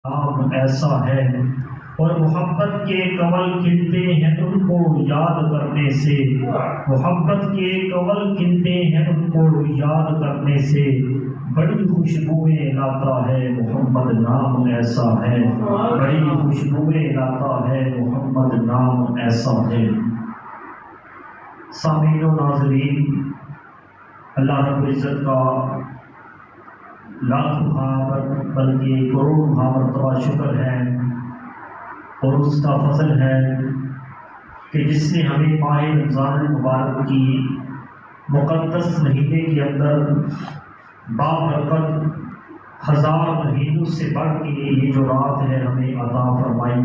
نام ایسا ہے اور محبت کے کنول کھلتے ہیں ان کو یاد کرنے سے، محبت کے کنول کھلتے ہیں ان کو یاد کرنے سے، بڑی خوشبوئیں لاتا ہے محمد نام ایسا ہے، بڑی خوشبوئیں لاتا ہے محمد نام ایسا ہے۔ سامعین و ناظرین، اللہ رب العزت کا لاکھوں بلکہ کروڑوں مرتبہ شکر ہے اور اس کا فضل ہے کہ جس نے ہمیں ماہ رمضان المبارک کی مقدس مہینے کے اندر بابرکت 1000 مہینوں سے بڑھ کے یہ جو رات ہے ہمیں عطا فرمائی۔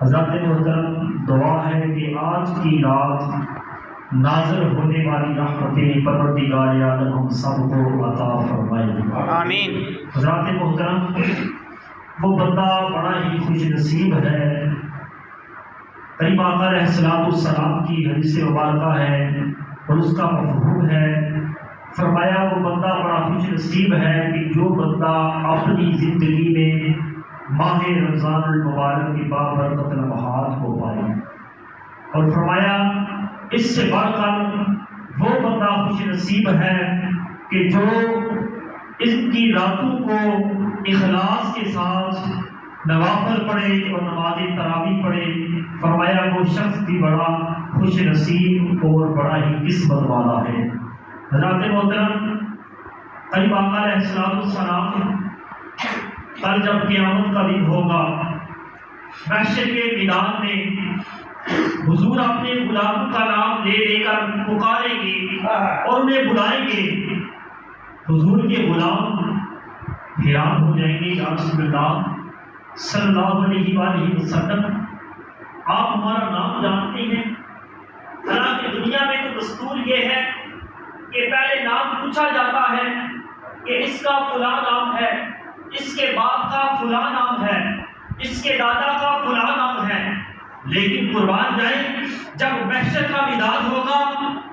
حضرات محترم، دعا ہے کہ آج کی رات نازل ہونے والی رحمتیں پروردگار عالم ہم سب کو عطا فرمائے، آمین۔ حضرات محترم، وہ بندہ بڑا ہی خوش نصیب ہے۔ قریب آقا علیہ السلام کی حدیث مبارکہ ہے اور اس کا مفہوم ہے، فرمایا وہ بندہ بڑا خوش نصیب ہے کہ جو بندہ اپنی زندگی میں ماہ رمضان المبارک کی بابرکت لمحات کو پائے، اور فرمایا اس سے بڑھ کر وہ بندہ خوش نصیب ہے کہ جو ان کی راتوں کو اخلاص کے ساتھ نوافل پڑھے اور نماز تراویح پڑھے، فرمایا وہ شخص بھی بڑا خوش نصیب اور بڑا ہی قسمت والا ہے۔ حضرات محترم، قریب آقا علیہ السلام کل جب قیامت کا دن ہوگا، محشر کے میدان میں حضور اپنے غلاموں کا نام لے لے کر پکاریں گے اور انہیں بلائیں گے۔ حضور کے غلام حیران ہو جائیں گے، یا رسول اللہ صلی اللہ علیہ وآلہ وسلم، آپ ہمارا نام جانتے ہیں؟ حالانکہ دنیا میں تو دستور یہ ہے کہ پہلے نام پوچھا جاتا ہے کہ اس کا فلاں نام ہے، اس کے باپ کا فلاں نام ہے، اس کے دادا کا فلاں نام ہے، لیکن قربان جائیں جب محشر کا میدان ہوگا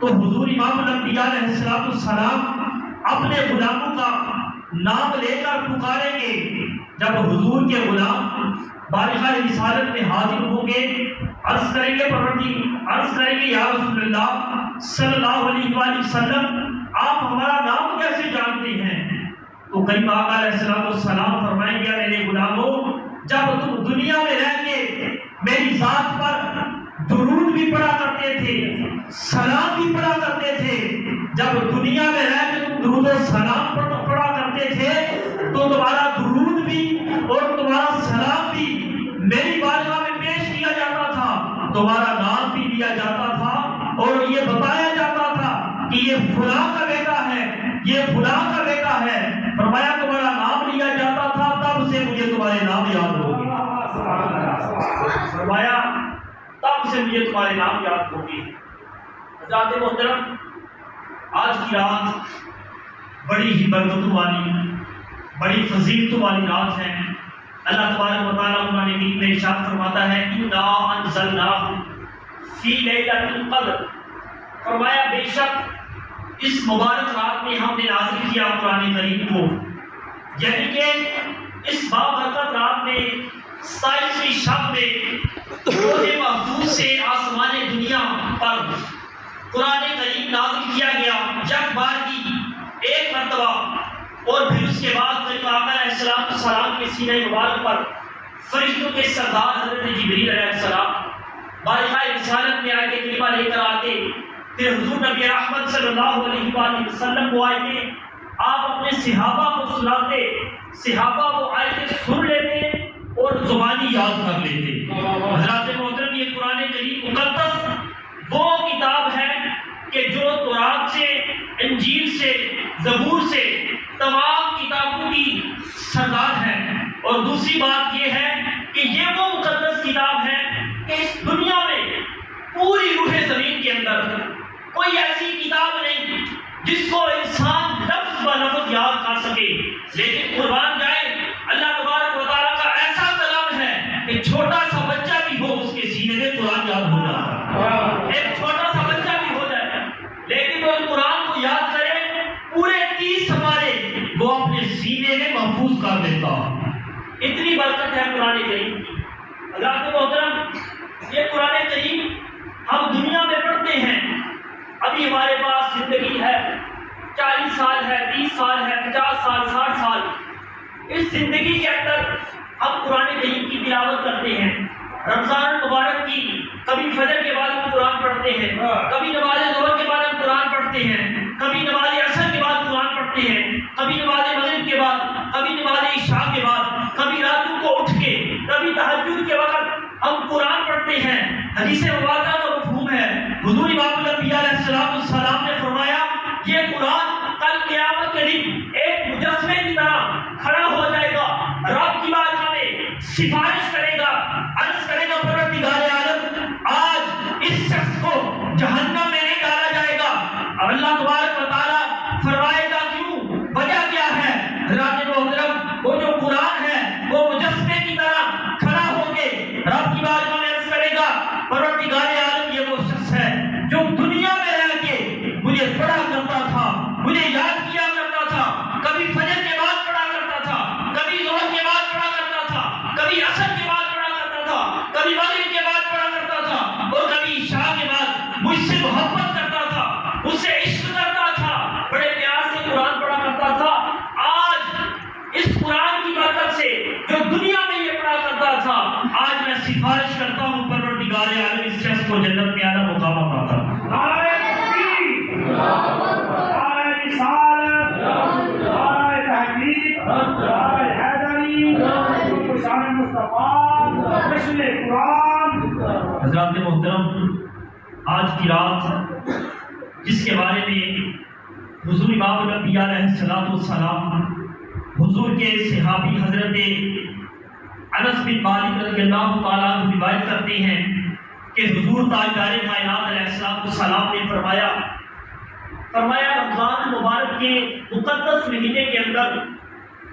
تو حضور امام الانبیاء علیہ السلام اپنے غلاموں کا نام لے کر پکاریں گے۔ جب حضور کے غلام بارگاہ رسالت میں حاضر ہوں گے، عرض کریں گے عرض کریں گے یا رسول اللہ صلی اللہ علیہ وآلہ وسلم، آپ ہمارا نام کیسے جانتے ہیں؟ تو قریب آقا علیہ السلام فرمائیں گے میرے غلاموں، جب تم دنیا میں رہ کے میری ذات پر درود بھی پڑھا کرتے تھے، سلام بھی پڑھا کرتے تھے، جب دنیا میں رہ کے تم درود و سلام پڑھا کرتے تھے تو تمہارا درود بھی اور تمہارا سلام بھی میری بارگاہ میں پیش کیا جاتا تھا، تمہارا نام بھی لیا جاتا تھا اور یہ بتایا جاتا تھا کہ یہ فلاں کا بیٹا ہے، یہ فلاں کا بیٹا ہے۔ فرمایا تمہارا نام لیا جاتا تھا، تب سے مجھے تمہارے نام یاد ہو گئے۔ فرمایا تب سے مجھے تمہارے نام یاد ہو گئے۔ حضرات محترم، آج کی رات بڑی ہی برکتوں والی، بڑی فضیلتوں والی رات ہے۔ اللہ تبارک و تعالیٰ قرآن کریم میں ارشاد فرماتا ہے اِنَّا أَنزَلْنَاهُ فِي لَيْلَةِ الْقَدْرِ، فرمایا بے شک اس مبارک رات میں ہم نے نازل کیا قرآن کریم کو، یعنی کہ اس بابرکت رات میں 27ویں شب میں لوح محفوظ سے آسمان دنیا پر قرآن کریم نازل کیا گیا یک بار کی ایک مرتبہ، اور پھر اس کے بعد قریب آقا علیہ السلام کے سینہ مبارک پر فرشتوں کے سردار حضرت جبریل علیہ السلام بارگاہ رسالت میں آیت کریمہ لے کر آتے، پھر حضور نبی رحمت صلی اللہ علیہ وآلہ وسلم کو آئے، آپ اپنے صحابہ کو سناتے، صحابہ وہ آیتیں سن لیتے اور زبانی یاد کر لیتے۔ حضرات محترم، یہ قرآن کریم مقدس وہ کتاب ہے کہ جو تورات سے، انجیل سے، زبور سے، تمام کتابوں کی سردار ہے۔ اور دوسری بات یہ ہے کہ یہ وہ مقدس کتاب ہے کہ اس دنیا میں پوری روح زمین کے اندر کوئی ایسی کتاب نہیں جس کو انسان لفظ ب لفظ یاد کر سکے، لیکن قربان جائے اللہ تبارک و تعالیٰ کا ایسا کلام ہے کہ چھوٹا سا بچہ بھی ہو اس کے سینے میں قرآن یاد ہو جاتا ہے، ایک چھوٹا سا بچہ بھی ہو جائے لیکن وہ قرآن کو یاد کرے پورے 30 سپارے وہ اپنے سینے میں محفوظ کر دیتا۔ اتنی آیت ہے قرآن کریم کی۔ حضرات محترم، یہ قرآن کریم ہم دنیا میں پڑھتے ہیں، ابھی ہمارے پاس زندگی ہے، 40 سال ہے، 20 سال ہے، 50 سال، 60 سال، اس زندگی کے اندر ہم قرآن کریم کی تلاوت کرتے ہیں۔ رمضان المبارک کی کبھی فجر کے بعد ہم قرآن پڑھتے ہیں، کبھی نماز ظہر کے بعد ہم قرآن پڑھتے ہیں، کبھی نماز عصر کے بعد قرآن پڑھتے ہیں، کبھی نماز مغرب کے بعد، کبھی نماز عشاء کے بعد، کبھی راتوں کو اٹھ کے، کبھی تہجد کے وقت ہم قرآن پڑھتے ہیں۔ حدیث مبارکہ کا مفہوم ہے، حضور امام الانبیاء علیہ السلام نے فرمایا یہ قرآن کل قیامت کے دن ایک مجسمے کی طرح کھڑا ہو جائے گا، رب کی بارگاہ میں سفارش کرے گا، عرض کرے گا پروردگار عالم آج اس شخص کو جہنم میں نہیں ڈالا جائے گا۔ اب اللہ تبارک و تعالیٰ فرمائے گا کیوں، وجہ کیا ہے؟ حضرات محترم، وہ جو قرآن ہے وہ مجسمے کی طرح کھڑا ہو کے رب کی بارگاہ میں عرض کرے گا پروردگار عالم یہ وہ شخص ہے جو دنیا میں رہ کے مجھے پڑھا کرتا تھا، مجھے یاد کیا کرتا تھا، کبھی فجر کے بعد پڑھا کرتا تھا، کبھی ظہر کے بعد پڑھا کرتا تھا، کبھی عصر کے بعد پڑھا کرتا تھا، کبھی مغرب کے بعد پڑھا کرتا تھا، اور کبھی عشاء کے بعد مجھ سے محبت کرتا تھا، مجھ سے عشق کرتا تھا، بڑے پیار سے قرآن پڑھا کرتا تھا۔ آج اس قرآن کی برکت سے جو دنیا میں یہ پڑھا کرتا تھا، آج میں سفارش کرتا ہوں پروردگار عالم اس شخص کو جنت میں اعلیٰ مقام عطا کر۔ حضرات محترم، آج کی رات جس کے بارے میں حضور امام الانبیاء علیہ السلام حضور کے صحابی حضرت انس بن مالک رضی اللہ تعالیٰ عنہ روایت کرتے ہیں کہ حضور تاجدار کائنات علیہ السلام نے فرمایا رمضان المبارک کے مقدس مہینے کے اندر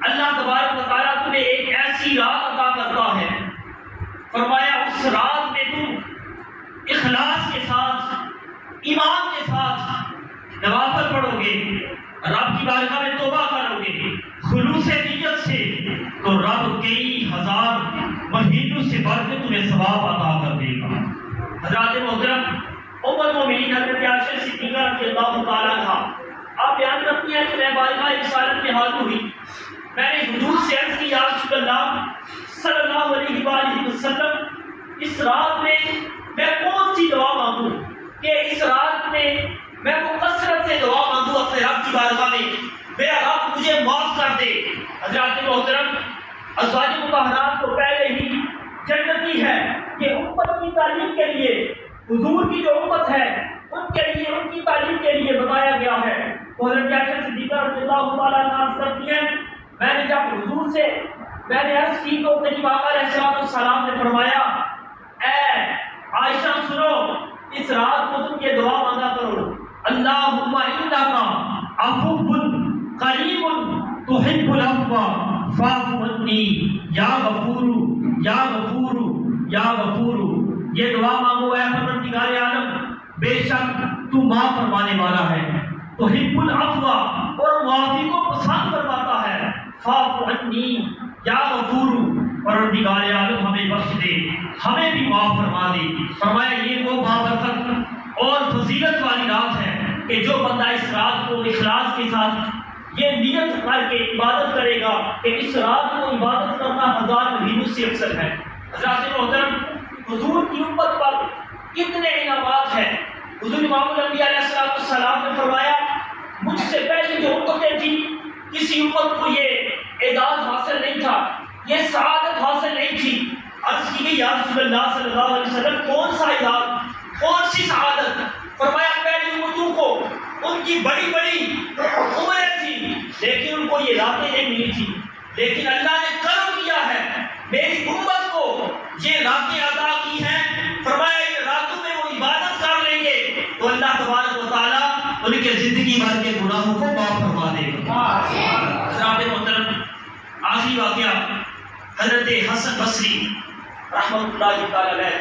اللہ تبارک و تعالیٰ تمہیں ایک ایسی رات عطا کرتا ہے، فرمایا اس رات میں تم اخلاص کے ساتھ، ایمان کے ساتھ نوافل پڑھو گے، رب کی بارگاہ میں توبہ کرو گے خلوص نیت سے، تو رب کئی ہزار مہینوں سے بڑھ کے تمہیں ثواب عطا کر دے گا۔ حضرات محترم، ام المومنین حضرت عائشہ صدیقہ رضی اللہ تعالیٰ عنہا آپ بیان کرتی ہیں کہ میں بارگاہ رسالت میں حاضر ہوئی، میں نے حضور سے عرض کی یا رسول اللہ صلی اللہ علیہ وآلہ وسلم اس رات میں کون سی دعا مانگوں کہ اس رات میں کو کثرت سے دعا مانگوں اپنے رب کی بارگاہ میں، میرا رب مجھے معاف کر دے۔ حضرات محترم، ازواج مطہرات تو پہلے ہی جنتی ہے کہ امت کی تعلیم کے لیے، حضور کی جو امت ہے ان کے لیے، ان کی تعلیم کے لیے بتایا گیا ہے۔ تو حضرت عائشہ صدیقہ رضی اللہ تعالیٰ عنہا عرض کرتی ہیں میں نے جب حضور سے میں نے عرض کی تو میری آقا علیہ السلام نے فرمایا اے عائشہ سنو، اس رات کو تم یہ دعا مانگا کرو، اللہم انک عفو قریب تحب العفو فاعف عنی یا غفور یا غفور یا غفور۔ یہ دعا مانگو اے پروردگار عالم، بے شک تو معاف فرمانے والا ہے، تحب العفو اور معافی کو پسند فرماتا ہے، فاعف عنی یا غفور، پروردگار عالم ہمیں بخش دے، ہمیں بھی معاف فرما دے۔ فرمایا یہ وہ بابرکت اور فضیلت والی رات ہے کہ جو بندہ اس رات کو اخلاص کے ساتھ یہ نیت کر کے عبادت کرے گا کہ اس رات کو عبادت کرنا 1000 مہینوں سے افضل ہے۔ حضرات محترم، حضور کی امت پر کتنے انعامات ہیں۔ حضور امام الانبیاء علیہ السلام نے فرمایا مجھ سے پہلے جو امتیں تھیں کسی امت کو یہ اعزاز حاصل نہیں تھا، یہ سعادت حاصل نہیں تھی۔ عرض کی گئی یا رسول اللہ صلی اللہ علیہ وسلم کون سا اعزاز، کون سی سعادت؟ فرمایا پہلی امتوں کو ان کی بڑی بڑی عمریں تھیں لیکن ان کو یہ راتیں نہیں ملی تھی، لیکن اللہ نے کرم کیا ہے، میری امت کو یہ راتیں عطا کی ہیں۔ فرمایا ان راتوں میں وہ عبادت کر لیں گے تو اللہ تبارک و تعالیٰ ان کے زندگی بھر کے گناہوں کو معاف فرما دے گا۔ حضرات محترم، آخری واقعہ حضرت حسن بصری رحمۃ اللہ تعالی علیہ،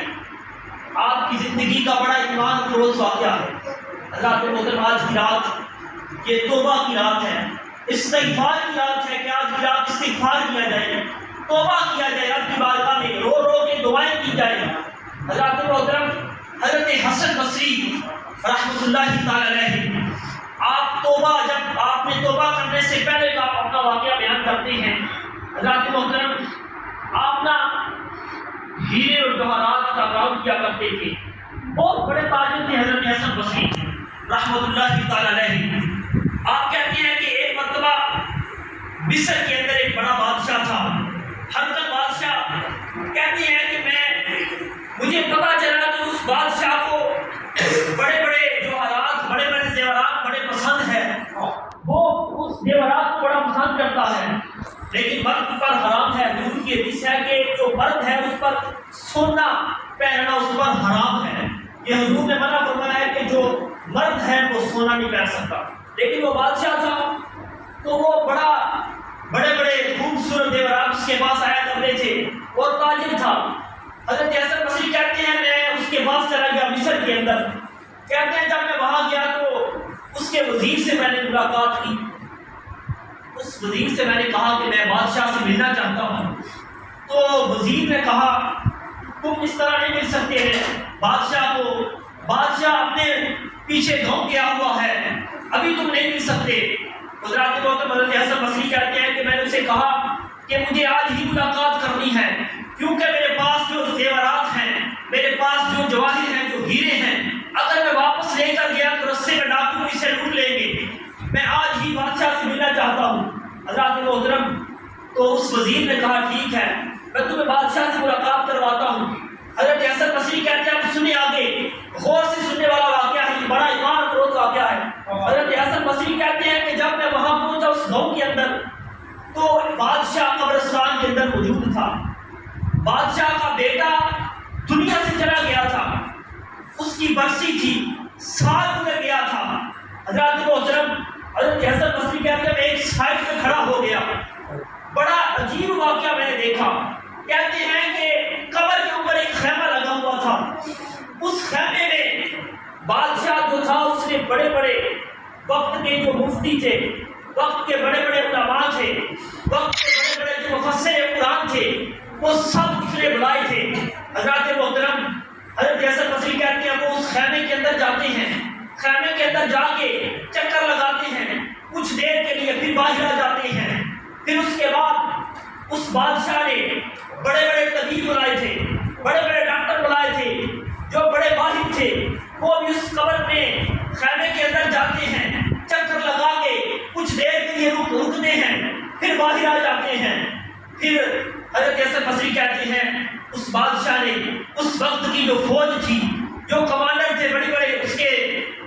آپ کی زندگی کا بڑا ایمان افروز واقعہ ہے۔ حضرات محترم، آج کی رات یہ توبہ کی رات ہے، استغفار کی رات ہے کہ آج کی رات استغفار کیا جائے۔ توبہ کیا جائے، رب کی بارگاہ میں رو رو کے دعائیں کی جائے۔ حضرات محترم، حضرت حسن بصری رحمۃ اللہ تعالی علیہ، جب آپ نے توبہ کرنے سے پہلے کا اپنا واقعہ بیان کرتے ہیں۔ حضرات محترم، آپ نا ہیرے اور جواہرات کا کام کیا کرتے تھے، بہت بڑے تاجر تھے حضرت حسن بصری رحمۃ اللہ تعالی علیہ۔ آپ کہتے ہیں کہ ایک مرتبہ مصر کے اندر ایک بڑا بادشاہ تھا، ہرقل بادشاہ۔ کہتے ہیں کہ مجھے پتا چلا کہ اس بادشاہ کو بڑے بڑے جواہرات، بڑے بڑے زیورات بڑے پسند ہیں، وہ اس زیورات کو بڑا پسند کرتا ہے، لیکن مرد پر حرام ہے۔ حضور کی حدیث ہے کہ جو مرد ہے اس پر سونا پہننا اس پر حرام ہے۔ یہ حضور نے منع فرمایا ہے کہ جو مرد ہے وہ سونا نہیں پہن سکتا، لیکن وہ بادشاہ تھا تو وہ بڑے بڑے خوبصورت زیورات اس کے پاس آیا کرتے تھے، اور تاجر تھا۔ حضرت حسن بصری کہتے ہیں میں اس کے پاس چلا گیا مصر کے اندر۔ کہتے ہیں جب میں وہاں گیا تو اس کے وزیر سے میں نے ملاقات کی۔ اس وزیر سے میں نے کہا کہ میں بادشاہ سے ملنا چاہتا ہوں، تو وزیر نے کہا تم اس طرح نہیں مل سکتے ہیں بادشاہ کو، بادشاہ اپنے پیچھے گھوم گیا ہوا ہے، ابھی تم نہیں مل سکتے۔ حضرات محترم، حضرت حسن بصری کہتے ہیں کہ میں نے اسے کہا کہ مجھے آج ہی ملاقات کرنی ہے، کیونکہ میرے پاس جو زیورات ہیں، میرے پاس جو جواہر ہیں، جو ہیرے ہیں، اگر میں واپس لے کر گیا تو رستے میں ڈاکو اسے لوٹ لیں گے، میں آج ہی بادشاہ سے ملنا چاہتا ہوں۔ حضرات محترم، تو اس وزیر نے کہا ٹھیک ہے میں تمہیں بادشاہ سے ملاقات کرواتا ہوں۔ حضرت حسن بصری کہتے ہیں سنیں آگے، غور سے سننے والا واقعہ ہے، یہ بڑا ایمان افروز واقعہ ہے۔ حضرت حسن بصری کہتے ہیں کہ جب میں وہاں پہنچا اس گاؤں کے اندر تو بادشاہ قبرستان کے اندر موجود تھا۔ بادشاہ کا بیٹا دنیا سے چلا گیا تھا، اس کی برسی تھی، سال گزر گیا تھا۔ حضرات محترم، حضرت حسن بصری کہتے ہیں میں ایک سائڈ پہ کھڑا ہو گیا، بڑا عجیب واقعہ میں نے دیکھا۔ کہتے ہیں کہ قبر کے اوپر ایک خیمہ لگا ہوا تھا، اس خیمے میں بادشاہ جو تھا اس نے بڑے بڑے وقت کے جو مفتی تھے، وقت کے بڑے بڑے علماء تھے، وقت کے بڑے بڑے جو مفسر قرآن تھے، وہ سب اس نے بلائے تھے۔ حضرات محترم، حضرت حسن بصری کہتے ہیں وہ اس خیمے کے اندر جاتے ہیں، خیمے کے اندر جا کے چکر لگاتے ہیں کچھ دیر کے لیے، پھر باہر آ جاتے ہیں۔ پھر اس کے بعد اس بادشاہ نے بڑے بڑے طبیب بلائے تھے، بڑے بڑے ڈاکٹر بلائے تھے، جو بڑے ماہر تھے، وہ بھی اس قبر میں خیمے کے اندر جاتے ہیں، چکر لگا کے کچھ دیر کے لیے رکتے ہیں، پھر باہر آ جاتے ہیں۔ پھر حضرت حسن بصری کہتے ہیں اس بادشاہ نے اس وقت کی جو فوج تھی، جو کمانڈر تھے، بڑے بڑے اس کے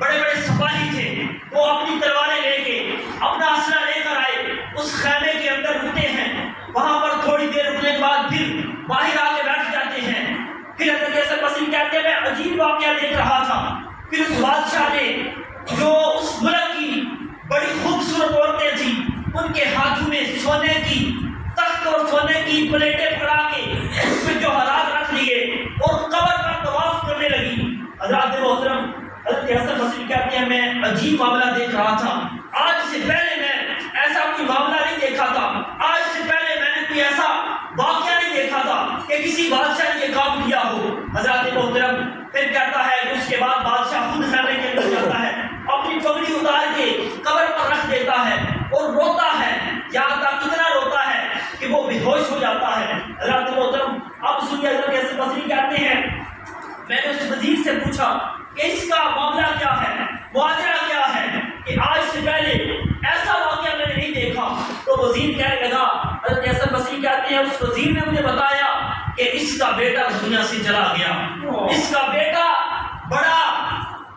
بڑے بڑے سپاہی تھے، وہ اپنی تلواریں لے کے اپنا اسلحہ لے کر آئے، اس خیمے کے اندر رکتے ہیں، وہاں پر تھوڑی دیر رکنے کے بعد پھر باہر آ کے بیٹھ جاتے ہیں۔ پھر حضرت حسن بصری کہتے ہیں میں عجیب واقعہ دیکھ رہا تھا۔ پھر اس بادشاہ نے جو اس ملک کی بڑی خوبصورت عورتیں تھیں، ان کے ہاتھوں میں سونے کی تخت اور سونے کی پلیٹیں پکڑا کے اس میں جوہرات رکھ لیے اور قبر کا طواف کرنے لگی۔ حضرات محترم، حضرت حسن بصری کہتے ہیں میں عجیب معاملہ دیکھ رہا تھا، آج سے پہلے میں ایسا کوئی معاملہ نہیں دیکھا تھا، آج سے پہلے میں نے کوئی ایسا واقعہ نہیں دیکھا تھا کہ کسی بادشاہ نے یہ کام کیا ہو۔ حضرات محترم، پھر کہتا ہے کہ اس کے بعد بادشاہ خود خیمے کے اندر جاتا ہے، اپنی پگڑی اتار کے قبر پر رکھ دیتا ہے اور روتا ہے، یہاں تک اتنا روتا ہے کہ وہ بے ہوش ہو جاتا ہے۔ حضرات محترم، اب سنیے حضرت حسن بصری کہتے ہیں میں نے اس وزیر سے پوچھا کہ اس کا معاملہ کیا ہے، ماجرا کیا ہے، کہ آج سے پہلے ایسا واقعہ میں نے نہیں دیکھا۔ تو وزیر کہنے لگا، حضرت حسن بصری کہتے ہیں اس وزیر نے مجھے بتایا کہ اس کا بیٹا دنیا سے چلا گیا، اس کا بیٹا بڑا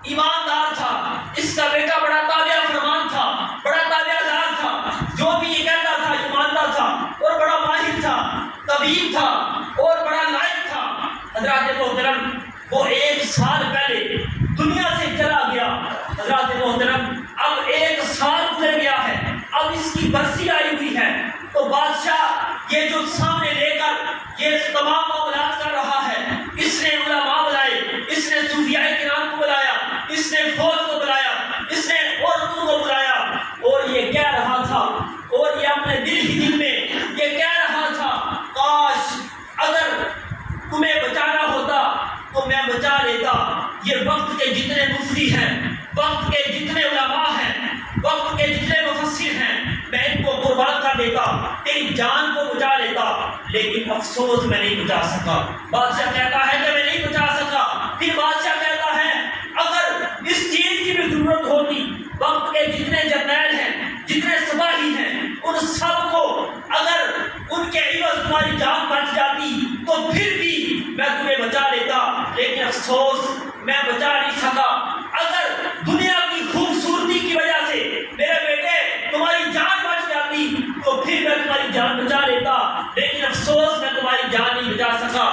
ایماندار تھا، اس کا بیٹا بڑا تابع فرمان تھا، بڑا تابع دار تھا، جو بھی یہ کہتا تھا ایماندار تھا اور بڑا ماہر تھا، طبیب تھا اور بڑا لائق تھا۔ حضرات محترم، وہ 1 سال پہلے دنیا سے چلا گیا۔ حضرات محترم، اب 1 سال گزر گیا ہے، اب اس کی برسی آئی ہوئی ہے، تو بادشاہ یہ جو سامنے لے کر یہ تمام معاملات کر رہا ہے، اس نے علماء بلائے، اس نے صوفیاء کرام کو بلایا، اس نے فوج کو بلایا، اس نے عورتوں کو بلایا، اور یہ کہہ رہا تھا، اور یہ اپنے دل ہی دل میں یہ کہہ رہا تھا کے جتنے مفتی ہیں، وقت کے جتنے علماء ہیں، وقت کے جتنے مفسر ہیں، میں ان کو قربان کر دیتا، تیری جان کو بچا لیتا، لیکن افسوس میں نہیں بچا سکا۔ بادشاہ کہتا ہے کہ میں نہیں بچا سکا۔ پھر بادشاہ کہتا ہے اگر اس چیز کی بھی ضرورت ہوتی، وقت کے جتنے جرنیل ہیں، جتنے سپاہی ہیں، ان سب کو اگر ان کے عوض تمہاری جان بچ جاتی تو پھر بھی میں تمہیں بچا لیتا، لیکن افسوس میں بچا نہیں سکا۔ اگر دنیا کی خوبصورتی کی وجہ سے میرے بیٹے تمہاری جان بچ جاتی تو پھر میں تمہاری جان بچا لیتا، لیکن افسوس میں تمہاری جان نہیں بچا سکا۔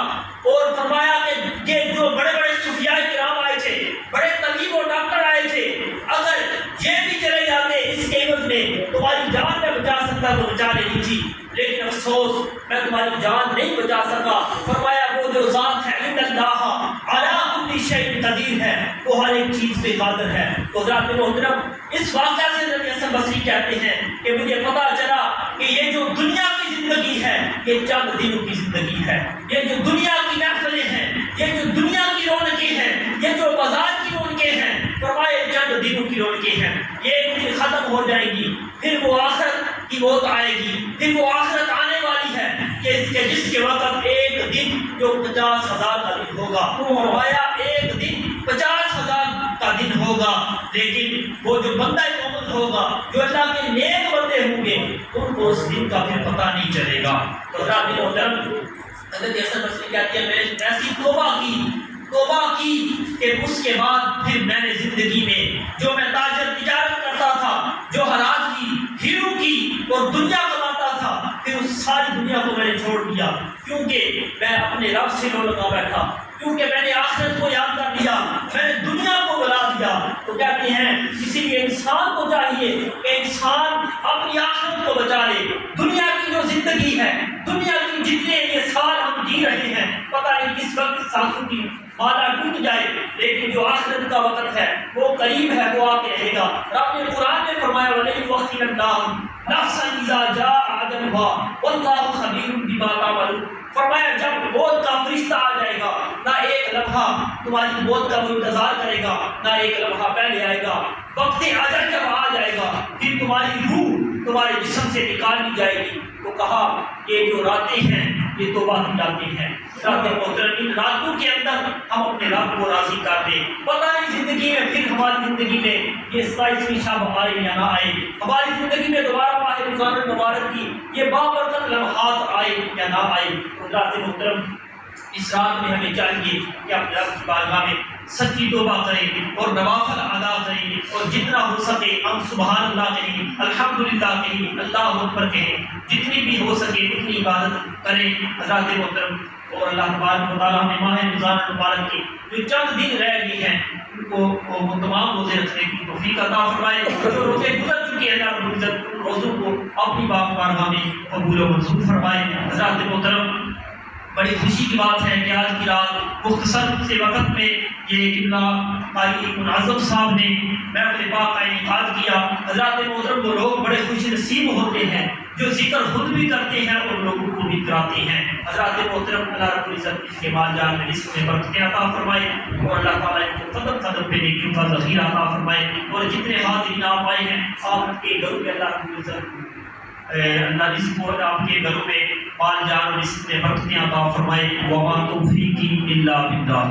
اور فرمایا کہ یہ جو بڑے بڑے صوفیاء کرام آئے تھے، بڑے طبیب اور ڈاکٹر آئے تھے، اگر یہ بھی چلے جاتے اس کے عوض میں تمہاری جان میں بچا سکتا تو بچا لینی تھی، لیکن افسوس میں تمہاری جان نہیں بچا سکا۔ فرمایا وہ جو ذات ہے عند اللہ علی کل شیء قدیر ہے، وہ ہر ایک چیز پہ قادر ہے۔ تو حضرات محترم، اس واقعہ سے نبی حسن بصری کہتے ہیں کہ مجھے پتا چلا کہ یہ جو دنیا کی زندگی ہے یہ چند دنوں کی زندگی ہے، یہ جو دنیا کی محفلیں ہیں، یہ جو دنیا کی رونقیں ہیں، یہ جو بازار کی رونقیں ہیں، فرمایا چند دنوں کی رونقیں ہیں، یہ ایک دن ختم ہو جائے گی، پھر وہ آخرت کی موت آئے گی، پھر وہ آخرت آنے والی ہے کہ جس کے وقت ایک دن جو 50,000 کا دن ہوگا، فرمایا ایک دن 50,000 کا دن ہوگا، لیکن وہ جو بندہ مومن ہوگا، جو اللہ کے نیک بندے ہوں گے، ان کو اس دن کا پھر پتہ نہیں چلے گا۔ تو حضرات محترم، حضرت حسن بصری کہتی ہے میں نے ایسی توبہ کی کہ اس کے بعد پھر میں نے زندگی میں جو میں تجارت کرتا تھا، جو حرام کی، ہیرو کی اور دنیا کماتا تھا، پھر اس ساری دنیا کو میں نے چھوڑ دیا، کیونکہ میں اپنے رب سے رو لگا بیٹھا، کیونکہ میں نے آخرت کو یاد کر لیا، میں نے دنیا کو بلا دیا۔ تو کہتے ہیں اسی لیے انسان کو چاہیے کہ انسان اپنی آخرت کو بچا لے۔ دنیا کی جو زندگی ہے، دنیا کی جتنے یہ سال ہم جی رہے ہیں، پتہ نہیں کس وقت سانسوں کی مالا ٹوٹ جائے، لیکن جو آخرت کا وقت ہے وہ قریب ہے، وہ آ کے رہے گا۔ رب نے قرآن میں فرمایا وَلَن يُؤَخِّرَ اللَّهُ نَفْسًا إِذَا جَاءَ أَجَلُهَا وَاللَّهُ خَبِيرٌ بِمَا تَعْمَلُونَ۔ فرمایا جب موت کا فرشتہ آ جائے گا، نہ ایک لمحہ تمہاری موت کا وہ انتظار کرے گا، نہ ایک لمحہ پہلے آئے گا۔ وقت اجل جب آ جائے گا پھر تمہاری روح تمہارے جسم سے نکال لی جائے گی۔ تو کہا یہ جو راتیں ہیں یہ توبہ کی راتیں ہیں۔ راتیں محترم، ان راتوں کے اندر ہم اپنے رب کو راضی کر دیں۔ پتہ نہیں زندگی میں پھر ہماری زندگی میں یہ 27ویں شب آئے یا نہ آئے، ہماری زندگی میں دوبارہ ماہ رمضان المبارک کی یہ بابرکت لمحات آئے یا نہ آئے۔ حضرات محترم، اس رات میں ہمیں چاہیے کہ اپنے رب کی بارگاہ میں سچی توبہ کریں اور نوافل ادا کریں، اور جتنا ہو سکے ہم سبحان اللہ کہیں، الحمدللہ کہیں، اللہ اکبر کہیں، جتنی بھی ہو سکے اتنی عبادت کریں۔ حضرات محترم، اور اللہ تبارک و تعالیٰ ہمیں ماہ رمضان المبارک کی جو چند دن رہ گئے ہیں ان کو وہ تمام روزے رکھنے کی توفیق عطا فرمائے۔ جو روزے گزر چکے ہیں اللہ رب العزت ان روزوں کو اپنی بارگاہ میں قبول و منظور فرمائے۔ حضرات محترم، بڑی خوشی کی بات ہے کہ آج کی رات مختصر سے وقت میں یہ قبلہ قاری منعظم صاحب نے محفل پاک کا انعقاد کیا۔ حضرات محترم، وہ لوگ بڑے خوش نصیب ہوتے ہیں جو ذکر خود بھی کرتے ہیں اور لوگوں کو بھی کراتے ہیں۔ حضرات محترم، اللہ رب العزت اس کے مال جان میں رزق میں برکتیں عطا فرمائے، اور اللہ تعالیٰ ان کو قدم قدم پہ نیکیوں کا ذخیرہ عطا فرمائے، اور جتنے حاضرین آپ آئے ہیں آپ کے گھروں میں اللہ رب العزت اللہ رزق کو آپ کے گھروں میں مال جان اور رزق میں برکتیں عطا فرمائے۔ وما توفیقی الا باللہ۔